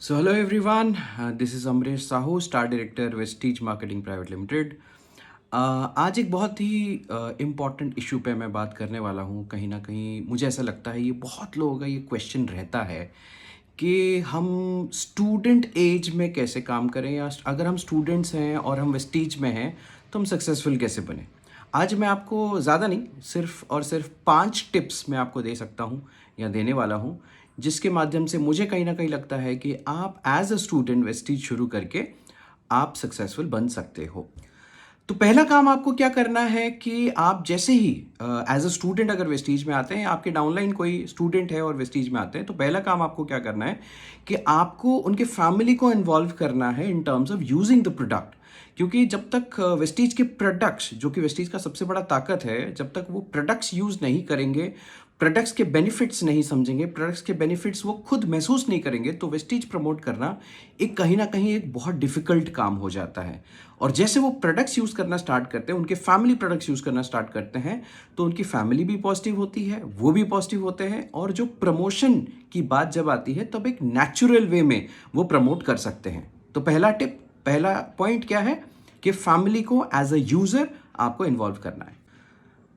So hello everyone, this is Amrish Sahu, star director Vestige marketing private limited. आज एक बहुत ही important issue पे मैं बात करने वाला हूँ। कहीं ना कहीं मुझे ऐसा लगता है ये बहुत लोगों का ये क्वेश्चन रहता है कि हम स्टूडेंट एज में कैसे काम करें, या अगर हम स्टूडेंट्स हैं और हम वेस्टीज में हैं तो हम सक्सेसफुल कैसे बने। आज मैं आपको ज़्यादा नहीं, सिर्फ और सिर्फ 5 टिप्स मैं आपको दे सकता हूँ या देने वाला हूँ, जिसके माध्यम से मुझे कहीं ना कहीं लगता है कि आप एज अ स्टूडेंट वेस्टीज शुरू करके आप सक्सेसफुल बन सकते हो। तो पहला काम आपको क्या करना है कि आप जैसे ही एज अ स्टूडेंट अगर वेस्टीज में आते हैं, आपके डाउनलाइन कोई स्टूडेंट है और वेस्टीज में आते हैं, तो पहला काम आपको क्या करना है कि आपको उनके फैमिली को इन्वॉल्व करना है in terms of using the product. क्योंकि जब तक वेस्टीज के प्रोडक्ट्स, जो कि वेस्टीज का सबसे बड़ा ताकत है, जब तक वो प्रोडक्ट्स यूज नहीं करेंगे, प्रोडक्ट्स के बेनिफिट्स नहीं समझेंगे, प्रोडक्ट्स के बेनिफिट्स वो खुद महसूस नहीं करेंगे, तो वेस्टीज प्रमोट करना एक कहीं ना कहीं एक बहुत डिफिकल्ट काम हो जाता है। और जैसे वो प्रोडक्ट्स यूज़ करना स्टार्ट करते हैं, उनके फैमिली प्रोडक्ट्स यूज़ करना स्टार्ट करते हैं, तो उनकी फैमिली भी पॉजिटिव होती है, वो भी पॉजिटिव होते हैं, और जो प्रमोशन की बात जब आती है तब एक नेचुरल वे में वो प्रमोट कर सकते हैं। तो पहला पॉइंट क्या है कि फैमिली को एज अ यूज़र आपको इन्वॉल्व करना है।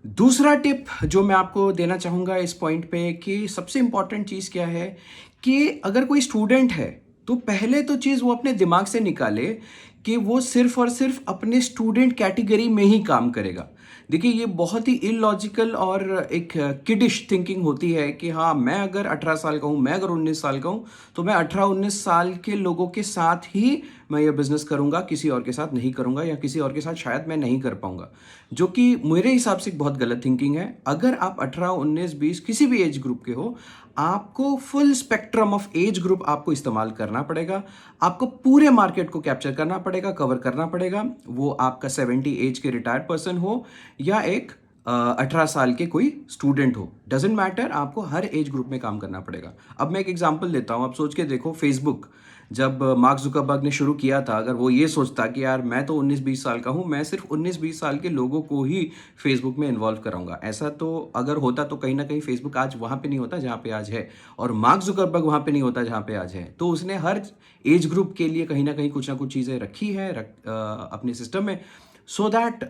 दूसरा टिप जो मैं आपको देना चाहूँगा इस पॉइंट पे कि सबसे इम्पॉर्टेंट चीज़ क्या है कि अगर कोई स्टूडेंट है तो पहले तो चीज़ वो अपने दिमाग से निकाले कि वो सिर्फ और सिर्फ अपने स्टूडेंट कैटेगरी में ही काम करेगा। देखिए, ये बहुत ही इलॉजिकल और एक किडिश थिंकिंग होती है कि हाँ, मैं अगर 18 साल का हूँ, मैं अगर 19 साल का हूँ, तो मैं 18-19 साल के लोगों के साथ ही मैं ये बिज़नेस करूँगा, किसी और के साथ नहीं करूँगा, या किसी और के साथ शायद मैं नहीं कर पाऊँगा, जो कि मेरे हिसाब से बहुत गलत थिंकिंग है। अगर आप 18, 19, 20 किसी भी एज ग्रुप के हो, आपको full spectrum of age group आपको इस्तेमाल करना पड़ेगा। आपको पूरे मार्केट को कैप्चर करना पड़ेगा, कवर करना पड़ेगा। वो आपका 70 एज के रिटायर्ड पर्सन हो या एक 18 साल के कोई स्टूडेंट हो, डजेंट मैटर, आपको हर एज ग्रुप में काम करना पड़ेगा। अब मैं एक एग्जांपल देता हूँ। आप सोच के देखो, फेसबुक जब मार्क जुकरबर्ग ने शुरू किया था, अगर वो ये सोचता कि यार मैं तो 19-20 साल का हूँ, मैं सिर्फ 19-20 साल के लोगों को ही फेसबुक में इन्वॉल्व कराऊंगा, ऐसा तो अगर होता तो कहीं ना कहीं फेसबुक आज वहाँ पे नहीं होता जहाँ पे आज है, और मार्क जुकरबर्ग वहाँ पे नहीं होता जहाँ पे आज है। तो उसने हर एज ग्रुप के लिए कहीं ना कुछ चीज़ें रखी है अपने सिस्टम में, सो दैट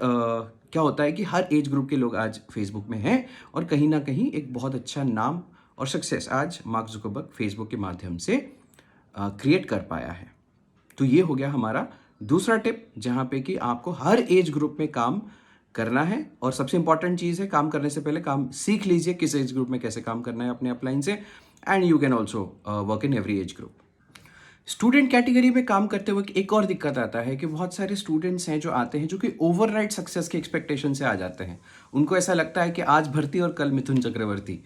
क्या होता है कि हर एज ग्रुप के लोग आज फेसबुक में हैं, और कहीं ना कहीं एक बहुत अच्छा नाम और सक्सेस आज मार्क जुकरबर्ग फेसबुक के माध्यम से क्रिएट कर पाया है। तो ये हो गया हमारा दूसरा टिप, जहाँ पे कि आपको हर एज ग्रुप में काम करना है। और सबसे इंपॉर्टेंट चीज़ है, काम करने से पहले काम सीख लीजिए किस एज ग्रुप में कैसे काम करना है अपने अपलाइन से, and you can also work in every age group. Student category में काम करते हुए एक और दिक्कत आता है कि बहुत सारे स्टूडेंट्स हैं जो आते हैं, जो कि ओवरनाइट सक्सेस के एक्सपेक्टेशन से आ जाते हैं। उनको ऐसा लगता है कि आज भर्ती और कल मिथुन चक्रवर्ती।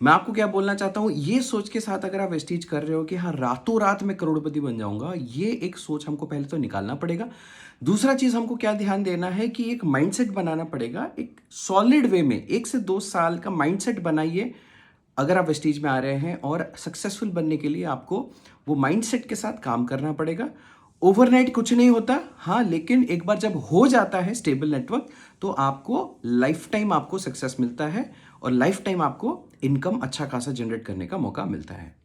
मैं आपको क्या बोलना चाहता हूँ, ये सोच के साथ अगर आप वेस्टीज कर रहे हो कि हाँ रातों रात मैं करोड़पति बन जाऊंगा, ये एक सोच हमको पहले तो निकालना पड़ेगा। दूसरा चीज़ हमको क्या ध्यान देना है कि एक माइंडसेट बनाना पड़ेगा, एक सॉलिड वे में 1 से 2 साल का माइंडसेट बनाइए। अगर आप वेस्टीज में आ रहे हैं और सक्सेसफुल बनने के लिए आपको वो माइंडसेट के साथ काम करना पड़ेगा। ओवरनाइट कुछ नहीं होता, हाँ, लेकिन एक बार जब हो जाता है स्टेबल नेटवर्क, तो आपको लाइफ टाइम आपको सक्सेस मिलता है, और लाइफ टाइम आपको इनकम अच्छा खासा जनरेट करने का मौका मिलता है।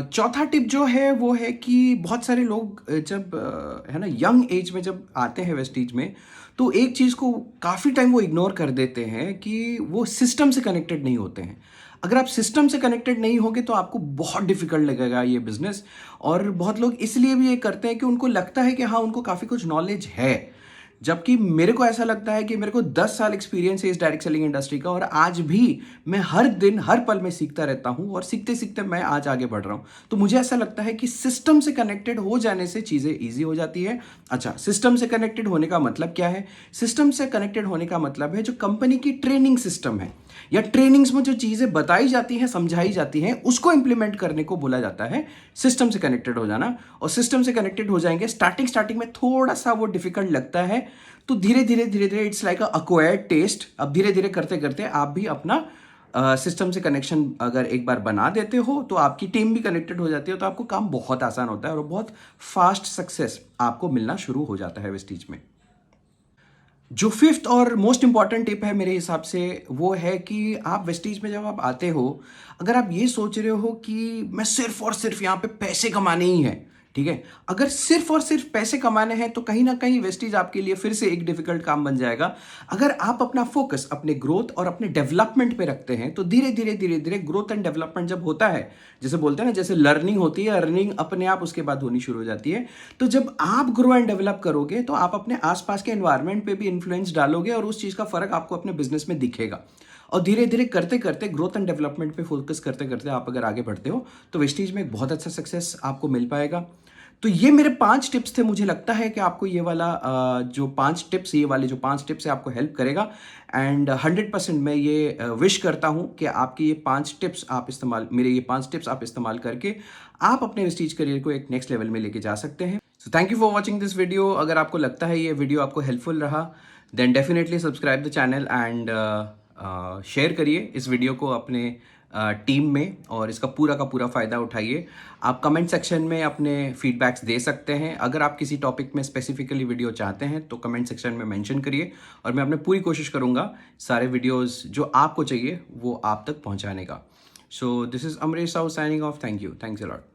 चौथा टिप जो है वो है कि बहुत सारे लोग जब है ना यंग एज में जब आते हैं वेस्टीज में, तो एक चीज़ को काफ़ी टाइम वो इग्नोर कर देते हैं कि वो सिस्टम से कनेक्टेड नहीं होते हैं। अगर आप सिस्टम से कनेक्टेड नहीं होगे तो आपको बहुत डिफिकल्ट लगेगा ये बिजनेस। और बहुत लोग इसलिए भी ये करते हैं कि उनको लगता है कि हाँ उनको काफ़ी कुछ नॉलेज है, जबकि मेरे को ऐसा लगता है कि मेरे को 10 साल एक्सपीरियंस है इस डायरेक्ट सेलिंग इंडस्ट्री का, और आज भी मैं हर दिन हर पल में सीखता रहता हूं, और सीखते सीखते मैं आज आगे बढ़ रहा हूं। तो मुझे ऐसा लगता है कि सिस्टम से कनेक्टेड हो जाने से चीज़ें ईजी हो जाती है। अच्छा, सिस्टम से कनेक्टेड होने का मतलब क्या है? सिस्टम से कनेक्टेड होने का मतलब है जो कंपनी की ट्रेनिंग सिस्टम है, या ट्रेनिंग्स में जो चीज़ें बताई जाती हैं, समझाई जाती हैं, उसको इंप्लीमेंट करने को बोला जाता है सिस्टम से कनेक्टेड हो जाना। और सिस्टम से कनेक्टेड हो जाएंगे, स्टार्टिंग में थोड़ा सा वो डिफिकल्ट लगता है, तो धीरे धीरे it's like a acquired taste. अब धीरे धीरे करते करते आप भी अपना सिस्टम से कनेक्शन अगर एक बार बना देते हो, तो आपकी टीम भी कनेक्टेड हो जाती है, तो आपको काम बहुत आसान होता है और बहुत फास्ट सक्सेस आपको मिलना शुरू हो जाता है वेस्टीज में। जो फिफ्थ और मोस्ट इंपॉर्टेंट टिप है मेरे हिसाब से, वो है कि आप वेस्टीज में जब आप आते हो, अगर आप ये सोच रहे हो कि मैं सिर्फ और सिर्फ यहाँ पे पैसे कमाने ही हैं, ठीक है, अगर सिर्फ और सिर्फ पैसे कमाने हैं तो कहीं ना कहीं वेस्टीज आपके लिए फिर से एक डिफिकल्ट काम बन जाएगा। अगर आप अपना फोकस अपने ग्रोथ और अपने डेवलपमेंट पे रखते हैं तो धीरे धीरे धीरे धीरे ग्रोथ एंड डेवलपमेंट जब होता है, जैसे बोलते हैं ना, जैसे लर्निंग होती है, अर्निंग अपने आप उसके बाद होनी शुरू हो जाती है। तो जब आप ग्रो एंड डेवलप करोगे तो आप अपने आसपास के एनवायरनमेंट पे भी इन्फ्लुएंस डालोगे और उस चीज़ का फर्क आपको अपने बिजनेस में दिखेगा। और धीरे धीरे करते करते ग्रोथ एंड डेवलपमेंट पे फोकस करते करते आप अगर आगे बढ़ते हो तो वेस्टीज में एक बहुत अच्छा सक्सेस आपको मिल पाएगा। तो ये मेरे 5 टिप्स थे। मुझे लगता है कि आपको ये वाला जो 5 टिप्स, ये वाले जो 5 टिप्स है आपको हेल्प करेगा। एंड 100% मैं ये विश करता हूँ कि आपकी ये 5 टिप्स आप इस्तेमाल, मेरे ये 5 टिप्स आप इस्तेमाल करके आप अपने वेस्टीज करियर को एक नेक्स्ट लेवल में लेके जा सकते हैं। So thank you for watching this video. अगर आपको लगता है ये वीडियो आपको हेल्पफुल रहा, then definitely subscribe the channel and share करिए इस वीडियो को अपने टीम में और इसका पूरा का पूरा फ़ायदा उठाइए। आप कमेंट सेक्शन में अपने फीडबैक्स दे सकते हैं। अगर आप किसी टॉपिक में स्पेसिफिकली वीडियो चाहते हैं तो कमेंट सेक्शन में मेंशन करिए और मैं अपने पूरी कोशिश करूँगा सारे वीडियोस जो आपको चाहिए वो आप तक पहुँचाने का। So this is Amrish Sahu signing off. Thank you, thanks a lot.